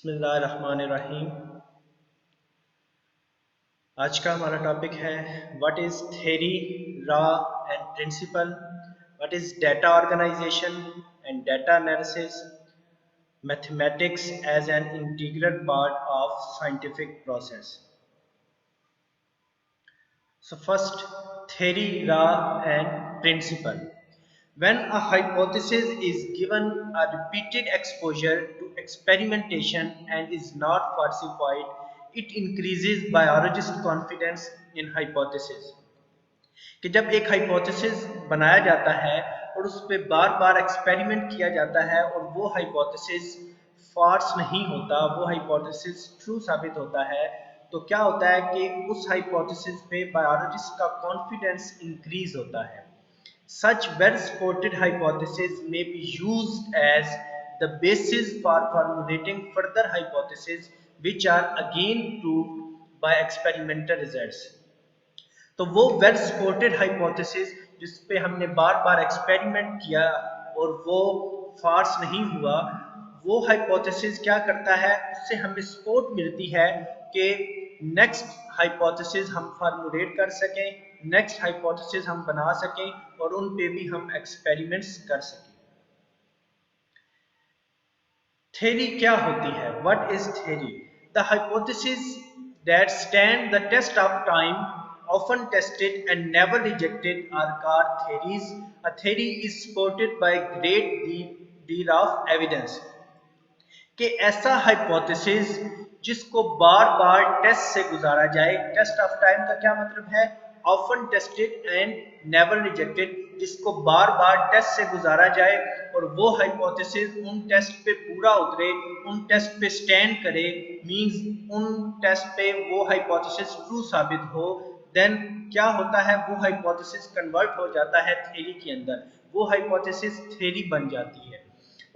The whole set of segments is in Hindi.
बिस्मिल्लाहिर्रहमानिर्रहीम। आज का हमारा टॉपिक है what is theory, raw and principle, what is data organisation and data analysis, mathematics as an integral part of scientific process. So first, theory, raw and principle. When a hypothesis is given a repeated exposure to experimentation and is not falsified, it increases biologist confidence in hypothesis. कि जब एक हाइपोथेसिस बनाया जाता है और उस पर बार बार एक्सपेरिमेंट किया जाता है और वो हाइपोथेसिस फॉल्स नहीं होता, वो हाइपोथेसिस ट्रू साबित होता है, तो क्या होता है कि उस हाइपोथेसिस पे बायोलॉजिस्ट का कॉन्फिडेंस इंक्रीज होता है। Such well-supported hypotheses may be used as the basis for formulating further hypotheses which are again proved by experimental results. तो वो वेल सपोर्टेड हाइपोथेसिस जिस पे हमने बार बार एक्सपेरिमेंट किया और वो फॉल्स नहीं हुआ, वो हाइपोथेसिस क्या करता है, उससे हमें सपोर्ट मिलती है कि नेक्स्ट हाइपोथेसिस हम फार्मुलेट कर सकें, नेक्स्ट हाइपोथेसिस हम बना सकें और उन पे भी हम एक्सपेरिमेंट्स कर सकें। थ्योरी क्या होती है? What is theory? The hypothesis that stand the test of time, often tested and never rejected, are called theories. A theory is supported by great deal of evidence. कि ऐसा हाइपोथेसिस जिसको बार बार टेस्ट से गुजारा जाए। टेस्ट ऑफ टाइम का क्या मतलब है? Often tested and never rejected, जिसको बार बार टेस्ट से गुजारा जाए और वो हाइपोथेसिस उन टेस्ट पे पूरा उतरे, उन टेस्ट पे स्टैंड करे, मींस उन टेस्ट पे वो हाइपोथेसिस ट्रू साबित हो, देन क्या होता है, वो हाइपोथेसिस कन्वर्ट हो जाता है थ्योरी के अंदर, वो हाइपोथेसिस थ्योरी बन जाती है।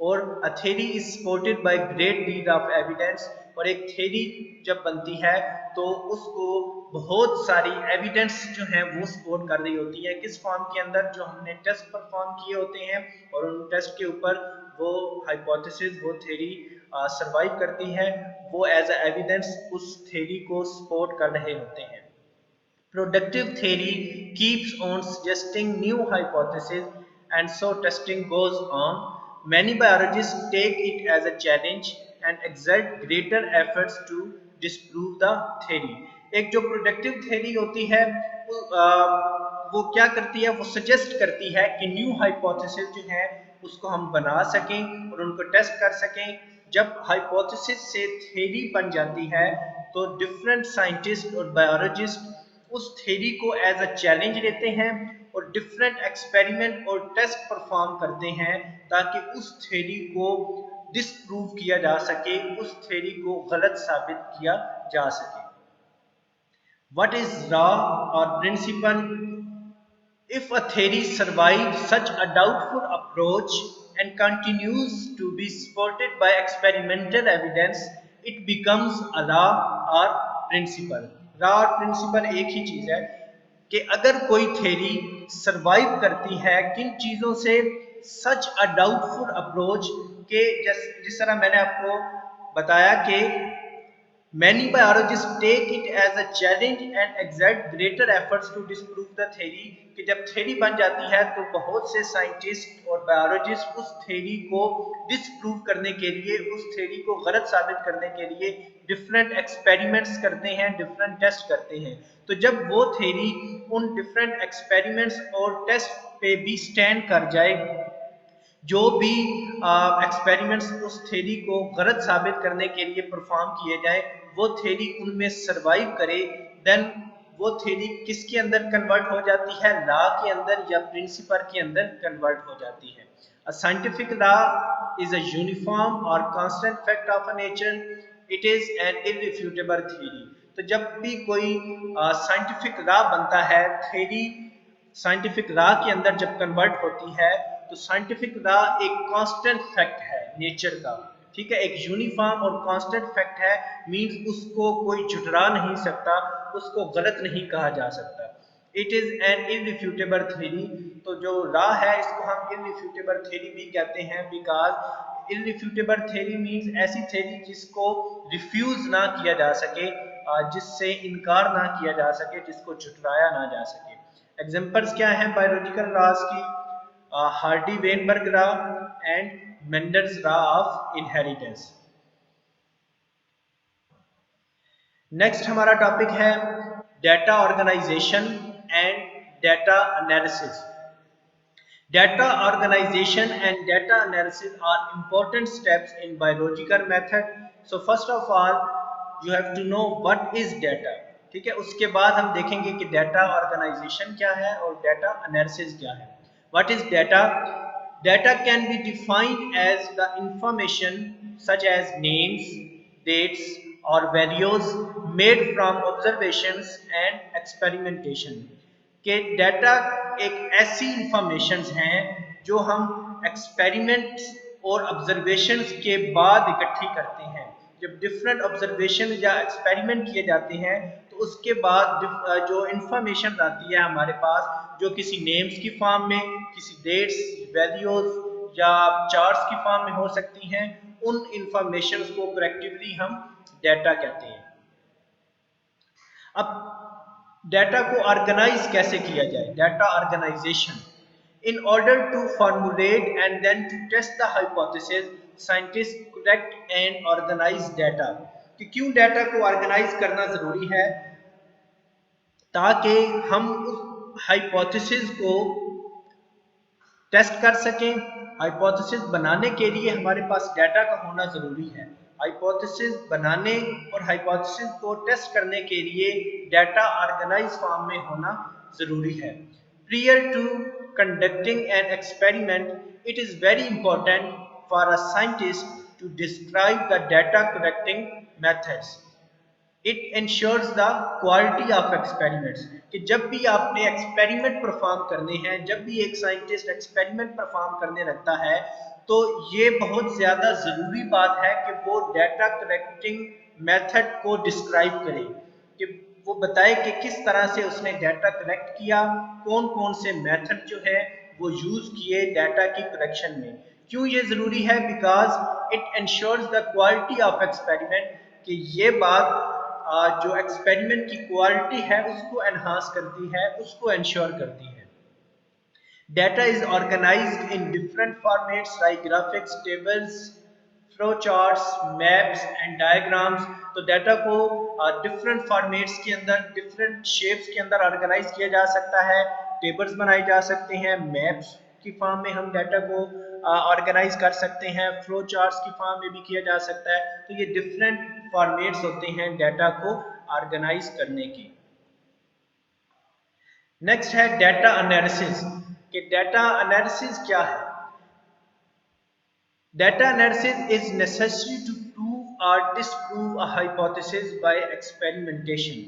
और a theory is supported by great deal of evidence. और एक थ्योरी जब बनती है तो उसको बहुत सारी एविडेंस जो है वो सपोर्ट कर रही होती है। किस फॉर्म के अंदर? जो हमने टेस्ट परफॉर्म किए होते हैं और उन टेस्ट के ऊपर वो हाइपोथेसिस, वो थ्योरी सरवाइव करती है, वो एज ए एविडेंस उस थ्योरी को सपोर्ट कर रहे होते हैं। Productive theory keeps on suggesting new hypotheses, and so testing goes on. Many biologists take it as a challenge and exert greater efforts to disprove the theory. एक जो प्रोडक्टिव थ्योरी होती है वो क्या करती है? वो सजेस्ट करती है कि न्यू हाइपोथेसिस जो है उसको हम बना सकें और उनको टेस्ट कर सकें। जब हाइपोथेसिस से थ्योरी बन जाती है तो डिफरेंट साइंटिस्ट और बायोलॉजिस्ट उस थ्योरी को एज अ चैलेंज लेते हैं और डिफरेंट एक्सपेरिमेंट और टेस्ट परफॉर्म करते हैं ताकि उस थ्योरी को डिसप्रूव किया जा सके, उस थ्योरी को गलत साबित किया जा सके। What is law or principle? If a theory survives such a doubtful approach and continues to be supported by experimental evidence, it becomes a law or principle. Law और principle एक ही चीज है कि अगर कोई थ्योरी सरवाइव करती है किन चीजों से? सच अ डाउटफुल अप्रोच के जिस तरह मैंने आपको बताया कि many biologists take it as a challenge and exert greater efforts to disprove the theory कि जब थ्योरी बन जाती है तो बहुत से साइंटिस्ट और बायोलॉजिस्ट उस थ्योरी को डिसप्रूव करने के लिए, उस थ्योरी को गलत साबित करने के लिए डिफरेंट एक्सपेरिमेंट्स करते हैं, डिफरेंट टेस्ट करते हैं। तो जब वो थ्योरी उन डिफरेंट एक्सपेरिमेंट्स और टेस्ट पे भी स्टैंड कर जाए, जो भी एक्सपेरिमेंट्स उस थ्योरी को गलत साबित करने के लिए परफॉर्म किए जाए, वो थ्योरी उनमें सरवाइव करे, देन वो थ्योरी किसके अंदर कन्वर्ट हो जाती है? लॉ के अंदर या प्रिंसिपल के अंदर कन्वर्ट हो जाती है। A scientific law is a uniform और constant fact of a nature, it is an irrefutable theory. तो जब भी कोई साइंटिफिक लॉ बनता है, थ्योरी साइंटिफिक लॉ के अंदर जब कन्वर्ट होती है तो साइंटिफिक लॉ एक कांस्टेंट फैक्ट है नेचर का, ठीक है, एक यूनिफॉर्म और कांस्टेंट फैक्ट है, मींस उसको कोई झुठला नहीं सकता, उसको गलत नहीं कहा जा सकता। It is an irrefutable theory. तो जो लॉ है इसको हम इररिफ्यूटेबल थ्योरी भी कहते हैं बिकॉज इररिफ्यूटेबल थ्योरी मींस ऐसी थ्योरी जिसको रिफ्यूज ना किया जा सके, जिससे इनकार ना किया जा सके, जिसको झुटलाया ना जा सके। एग्जांपल्स क्या हैं बायोलॉजिकल लॉज की? Hardy Weinberg law and Mendel's law of inheritance. Next हमारा टॉपिक है data organisation and data analysis. Data organization and data analysis are important steps in biological method. So first of all, you have to know what is data. ठीक है, उसके बाद हम देखेंगे कि data organization क्या है और data analysis क्या है। What is data? Data can be defined as the information such as names, dates or values made from observations and experimentation. कि डाटा एक ऐसी इंफॉर्मेशंस हैं जो हम एक्सपेरिमेंट्स और ऑब्जर्वेशंस के बाद इकट्ठी करते हैं। जब डिफरेंट ऑब्जर्वेशन या एक्सपेरिमेंट किए जाते हैं तो उसके बाद जो इंफॉर्मेशन आती है हमारे पास, जो किसी नेम्स की फॉर्म में, किसी डेट्स, वैल्यूज या चार्ट्स की फॉर्म में हो सकती हैं, उन इंफॉर्मेशंस को कलेक्टिवली हम डाटा कहते हैं। अब डाटा को ऑर्गेनाइज कैसे किया जाए? Data organisation. In order to formulate and then to test the hypothesis, scientist collect and organise data. कि क्यों डाटा को ऑर्गेनाइज करना जरूरी है? ताकि हम उस हाइपोथेसिस को टेस्ट कर सकें। हाइपोथेसिस बनाने के लिए हमारे पास डाटा का होना जरूरी है। हाइपोथेसिस बनाने और हाइपोथेसिस को टेस्ट करने के लिए डाटा ऑर्गेनाइज फॉर्म में होना जरूरी है। Prior to conducting an experiment, it is very important for a scientist to describe the data collecting methods. It ensures the quality of experiments. कि जब भी आपने एक्सपेरिमेंट परफॉर्म करने हैं, जब भी एक साइंटिस्ट एक्सपेरिमेंट परफॉर्म करने लगता है, तो ये बहुत ज़्यादा ज़रूरी बात है कि वो डाटा कलेक्टिंग मेथड को डिस्क्राइब करे, कि वो बताए कि किस तरह से उसने डाटा कलेक्ट किया, कौन कौन से मेथड जो है वो यूज़ किए डाटा की कलेक्शन में। क्यों ये ज़रूरी है? Because it ensures the quality of experiment. कि ये बात जो एक्सपेरिमेंट की क्वालिटी है उसको एनहांस करती है, उसको इंश्योर करती है। Data is organised in different formats like graphics, tables, flow charts, maps and diagrams. तो डाटा को डिफरेंट फॉर्मेट्स के अंदर, डिफरेंट शेप्स के अंदर ऑर्गेनाइज किया जा सकता है। टेबल्स बनाए जा सकते हैं, मैप्स की फॉर्म में हम डाटा को ऑर्गेनाइज कर सकते हैं, फ्लो चार्ट्स की फॉर्म में भी किया जा सकता है। तो ये डिफरेंट फॉर्मेट्स होते हैं डाटा को ऑर्गेनाइज करने की। नेक्स्ट है डाटा एनालिसिस। कि डाटा एनालिसिस क्या है? Data analysis is necessary to prove or disprove a hypothesis by experimentation.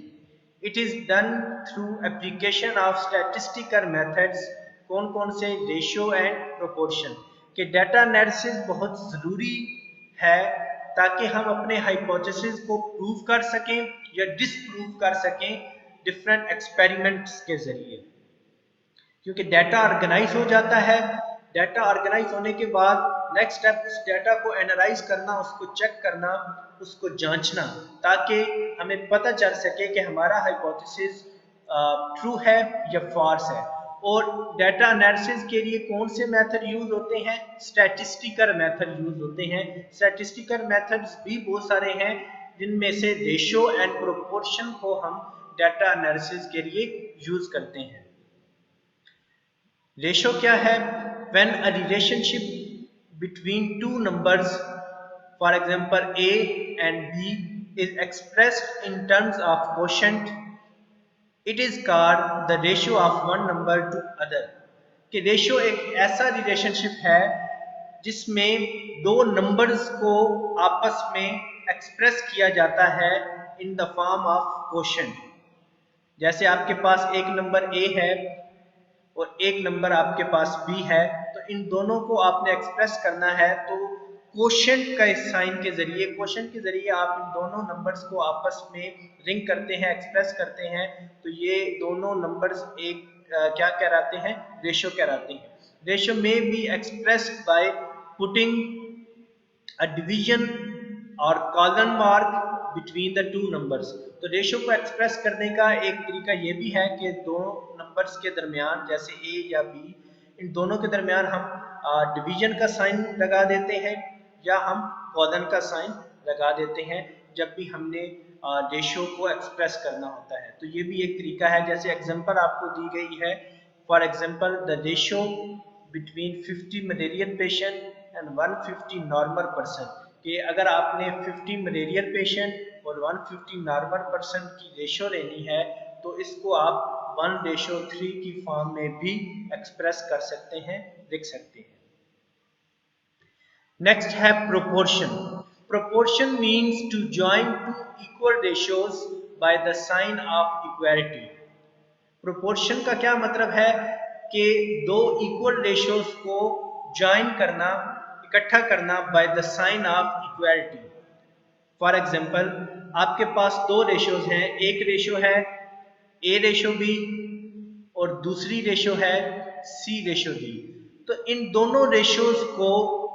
It is done through application of statistical methods. कौन कौन से? Ratio and proportion. कि डाटा एनालिसिस बहुत ज़रूरी है ताकि हम अपने हाइपोथेसिस को प्रूव कर सकें या डिसप्रूव कर सकें डिफरेंट एक्सपेरिमेंट्स के जरिए। क्योंकि डाटा ऑर्गेनाइज हो जाता है, डाटा ऑर्गेनाइज होने के बाद नेक्स्ट स्टेप उस डाटा को एनालाइज करना, उसको चेक करना, उसको जांचना, ताकि हमें पता चल सके कि हमारा हाइपोथेसिस ट्रू है या फॉल्स है। और डाटा एनालिसिस के लिए कौन से मेथड यूज होते हैं? स्टैटिस्टिकल मेथड यूज होते हैं। स्टैटिस्टिकल मेथड्स भी बहुत सारे हैं, जिनमें से रेशियो एंड प्रोपोर्शन को हम डाटा एनालिसिस के लिए यूज करते हैं। रेशियो क्या है? When a relationship between two numbers, for example a and b, is expressed in terms of quotient, it is called the ratio of one number to other. कि रेशियो एक ऐसा रिलेशनशिप है जिसमें दो नंबर्स को आपस में एक्सप्रेस किया जाता है in the form of quotient. जैसे आपके पास एक नंबर a है और एक नंबर आपके पास b है, तो इन दोनों को आपने एक्सप्रेस करना है, तो क्वोशंट का इस साइन के जरिए, क्वोशंट के जरिए आप इन दोनों नंबर्स को आपस में रिंग करते हैं, एक्सप्रेस करते हैं। तो ये दोनों नंबर्स एक क्या कहलाते हैं? रेशियो कहलाते हैं। रेशियो में be expressed by putting a division or column mark between the two numbers। तो रेशो को एक्सप्रेस करने का एक तरीका ये भी है कि दो नंबर्स के दरमियान, जैसे ए या बी, इन दोनों के दरमियान हम डिवीजन का साइन लगा देते हैं या हम कॉलन का साइन लगा देते हैं जब भी हमने रेशो को एक्सप्रेस करना होता है। तो ये भी एक तरीका है। जैसे एग्जांपल आपको दी गई है, for example the ratio between 50 malarial patient and 150 normal person, कि अगर आपने 50 मलेरियल पेशेंट और 150 नॉर्मल पर्सन की रेशो लेनी है तो इसको आप 1:3 की फॉर्म में भी एक्सप्रेस कर सकते हैं, लिख सकते हैं। नेक्स्ट है proportion. Proportion means to join two equal ratios by the sign of equality. Proportion का क्या मतलब है कि दो इक्वल रेशियोज को ज्वाइन करना, इकट्ठा करना by the sign of equality. For example आपके पास दो रेशियोज हैं, एक रेशियो है ए रेशियो बी और दूसरी रेशियो है सी रेशियो डी। तो इन दोनों रेशियोज को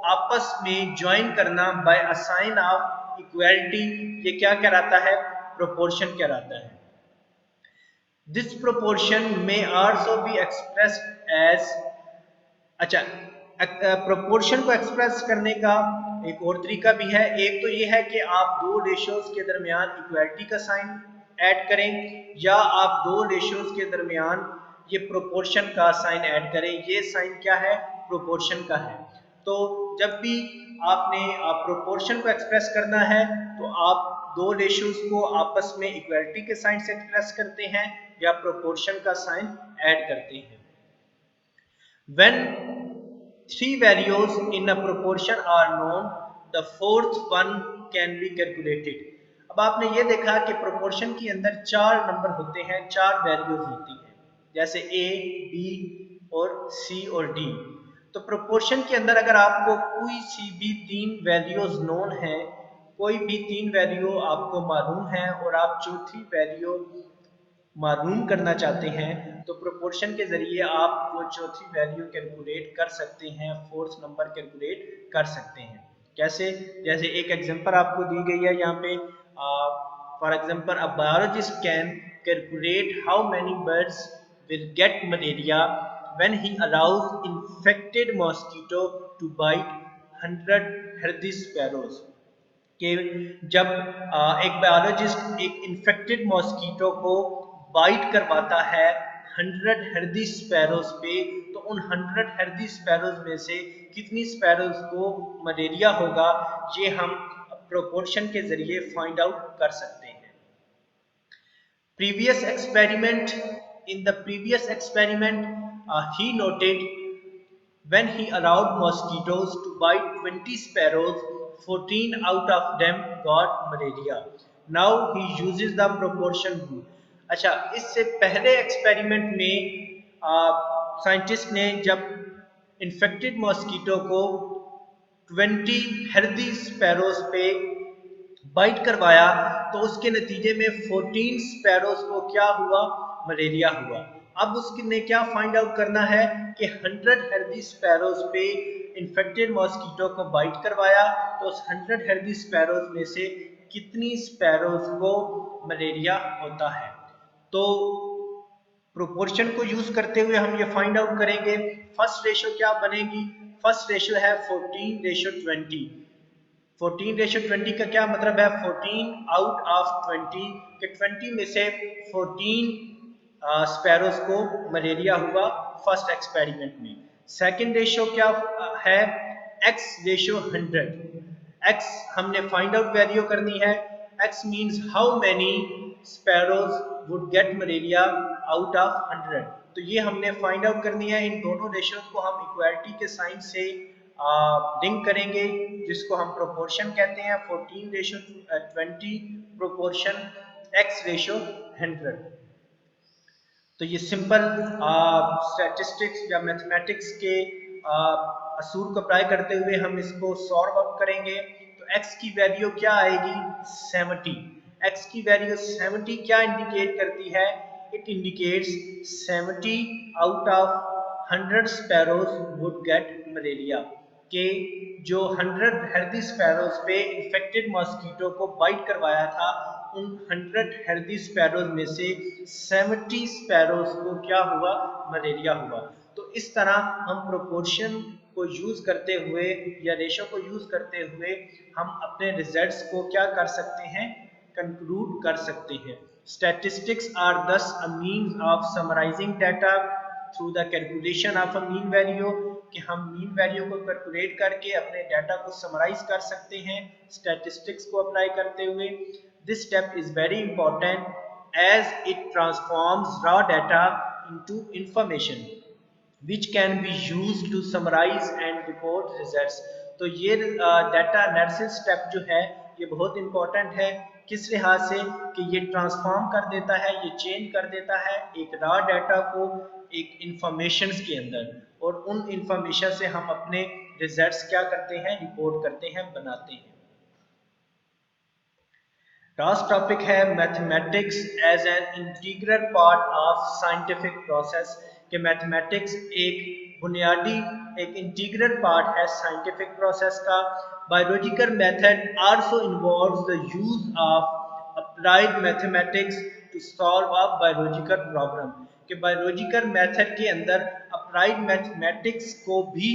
आपस में ज्वाइन करना by a sign of equality, ये क्या कहलाता है? प्रोपोर्शन कहलाता है। This proportion may also be expressed as, अच्छा, प्रोपोर्शन को एक्सप्रेस करने का एक और तरीका भी है। एक तो ये है कि आप दो रेशियोज के दरमियान इक्वालिटी का साइन ऐड करें, या आप दो रेशियोज के दरमियान ये प्रोपोर्शन का साइन ऐड करें। ये साइन क्या है? प्रोपोर्शन का है। तो जब भी आपने प्रोपोर्शन को एक्सप्रेस करना है तो आप दो रेशियोज को आपस में इक्वालिटी के साइन से एक्सप्रेस करते हैं या प्रोपोर्शन का साइन ऐड करते हैं। When three values in a proportion are known, the fourth one can be calculated। अब आपने ये देखा कि प्रोपोर्शन के अंदर चार नंबर होते हैं, चार वैल्यूज होती हैं, जैसे ए, बी और सी और डी। तो प्रोपोर्शन के अंदर अगर आपको कोई सी भी तीन वैल्यूज नोन है, कोई भी तीन वैल्यू आपको मालूम है और आप चौथी वैल्यू मालूम करना चाहते हैं तो प्रोपोर्शन के जरिए आप वो चौथी वैल्यू कैलकुलेट कर सकते हैं, फोर्थ नंबर कैलकुलेट कर सकते हैं। कैसे? जैसे एक एग्जांपल आपको दी गई है यहाँ पे, for example a biologist can calculate how many birds will get malaria when he allows infected mosquito to bite 100 healthy sparrows. कि जब एक बायोलॉजिस्ट एक इन्फेक्टेड मॉस्किटो को बाइट करवाता है 100 हेल्दी स्पैरोज पे, तो उन 100 हेल्दी स्पैरोज में से कितनी स्पैरोज को मलेरिया होगा, ये हम प्रोपोर्शन के जरिए फाइंड आउट कर सकते हैं। Previous experiment, in the previous experiment, he noted when he allowed mosquitoes to bite 20 sparrows, 14 out of them got malaria. Now he uses the proportion rule. अच्छा, इससे पहले एक्सपेरिमेंट में साइंटिस्ट ने जब इन्फेक्टेड मॉस्किटो को 20 हेल्दी स्पैरोज पे बाइट करवाया तो उसके नतीजे में 14 स्पैरोज को क्या हुआ? मलेरिया हुआ। अब उसने क्या फाइंड आउट करना है कि 100 हेल्दी स्पैरोज पे इन्फेक्टेड मॉस्किटो को बाइट करवाया तो उस 100 हेल्दी स्पैरोज में से कितनी स्पैरोज को मलेरिया होता है। तो प्रोपोर्शन को यूज करते हुए हम ये फाइंड आउट करेंगे। फर्स्ट रेशियो क्या बनेगी? फर्स्ट रेशियो है 14:20। 14:20 का क्या मतलब है? 14 आउट ऑफ 20 के 20 में से 14 स्पैरोज को मलेरिया हुआ फर्स्ट एक्सपेरिमेंट में। सेकंड रेशियो क्या है? x:100। x हमने फाइंड आउट वैल्यू करनी है। x means how many sparrows would get malaria out of 100। तो ये हमने फाइंड आउट करनी है। इन दोनों रेशियोज को हम इक्वालिटी के साइन से लिंक करेंगे जिसको हम प्रोपोर्शन कहते हैं। 14:20 प्रोपोर्शन x:100। तो ये सिंपल स्टैटिस्टिक्स या मैथमेटिक्स के असूल को अप्लाई करते हुए हम इसको सॉल्व आउट करेंगे। तो x की वैल्यू क्या आएगी? 70। x की वैल्यू 70 क्या इंडिकेट करती है? It indicates 70 out of 100 sparrows would get malaria, के जो 100 हेल्दी स्पैरोज पे इन्फेक्टेड मॉस्किटो को बाइट करवाया था, उन 100 हेल्दी स्पैरोज में से 70 स्पैरोज को क्या हुआ, मलेरिया हुआ। तो इस तरह हम प्रोपोर्शन को यूज करते हुए या रेशो को यूज करते हुए हम अपने रिजल्ट्स को क्या कर सकते हैं, कंक्लूड कर सकते हैं। Statistics are thus a means of summarising data through the calculation of a mean value, कि हम मीन वैल्यू को कैलकुलेट करके अपने डाटा को समराइज कर सकते हैं स्टैटिस्टिक्स को अप्लाई करते हुए। This step is very important as it transforms raw data into information which can be used to summarize and report results। तो ये डाटा एनालिसिस स्टेप जो है ये बहुत इंपॉर्टेंट है, किस लिहाज से कि ये ट्रांसफॉर्म कर देता है, ये चेंज कर देता है एक रॉ डाटा को एक इंफॉर्मेशंस के अंदर, और उन इंफॉर्मेशन से हम अपने रिजल्ट्स क्या करते हैं, रिपोर्ट करते हैं, बनाते हैं। लास्ट टॉपिक है mathematics as an integral part of scientific process, कि मैथमेटिक्स एक बुनियादी एक इंटीग्रल पार्ट है साइंटिफिक प्रोसेस का। Biological method also involves the use of applied mathematics to solve a biological problem, कि बायोलॉजिकल मेथड के अंदर अप्लाइड मैथमेटिक्स को भी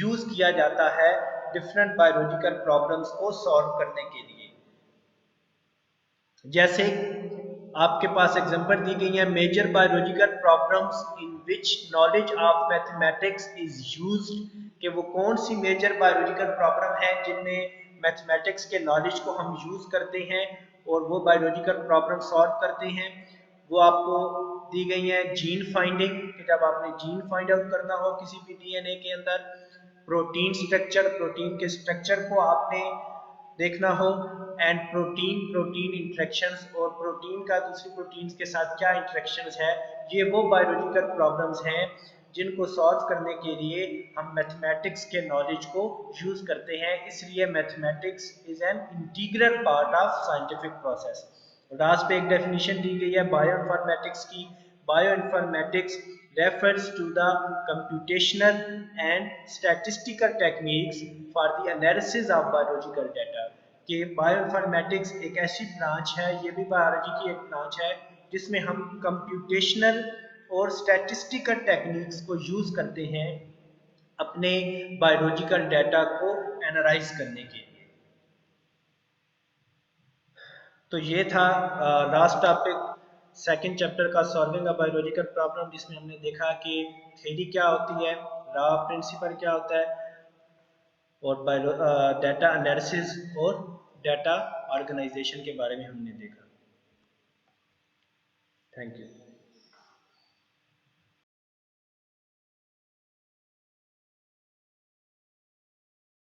यूज किया जाता है डिफरेंट बायोलॉजिकल प्रॉब्लम्स को सॉल्व करने के लिए। जैसे आपके पास एग्जांपल दी गई है, major biological problems in which knowledge of mathematics is used, कि वो कौन सी मेजर बायोलॉजिकल प्रॉब्लम है जिनमें मैथमेटिक्स के नॉलेज को हम यूज करते हैं और वो बायोलॉजिकल प्रॉब्लम सॉल्व करते हैं। वो आपको दी गई है जीन फाइंडिंग, कि जब आपने जीन फाइंड आउट करना हो किसी भी डीएनए के अंदर, प्रोटीन स्ट्रक्चर, प्रोटीन के स्ट्रक्चर को आपने देखना हो, एंड प्रोटीन प्रोटीन इंटरेक्शंस, और प्रोटीन का दूसरी प्रोटीन्स के साथ क्या इंटरेक्शंस है। ये वो बायोलॉजिकल प्रॉब्लम्स हैं जिनको सॉल्व करने के लिए हम मैथमेटिक्स के नॉलेज को यूज करते हैं, इसलिए mathematics is an integral part of scientific process. Last पे एक डेफिनेशन दी गई है बायोइन्फॉर्मेटिक्स की। Bioinformatics refers to the computational and statistical techniques for the analysis of biological data, कि बायोइन्फॉर्मेटिक्स एक ऐसी ब्रांच है, ये भी बायोलॉजी की एक ब्रांच है जिसमें हम कंप्यूटेशनल और स्टैटिस्टिकल टेक्निक्स को यूज करते हैं अपने बायोलॉजिकल डाटा को एनालाइज करने के लिए। तो ये था लास्ट टॉपिक सेकंड चैप्टर का, सॉल्विंग अ बायोलॉजिकल प्रॉब्लम, जिसमें हमने देखा कि थ्योरी क्या होती है, लॉ ऑफ प्रिंसिपल क्या होता है, और डाटा एनालिसिस और डाटा ऑर्गेनाइजेशन के बारे में हमने देखा। Thank you.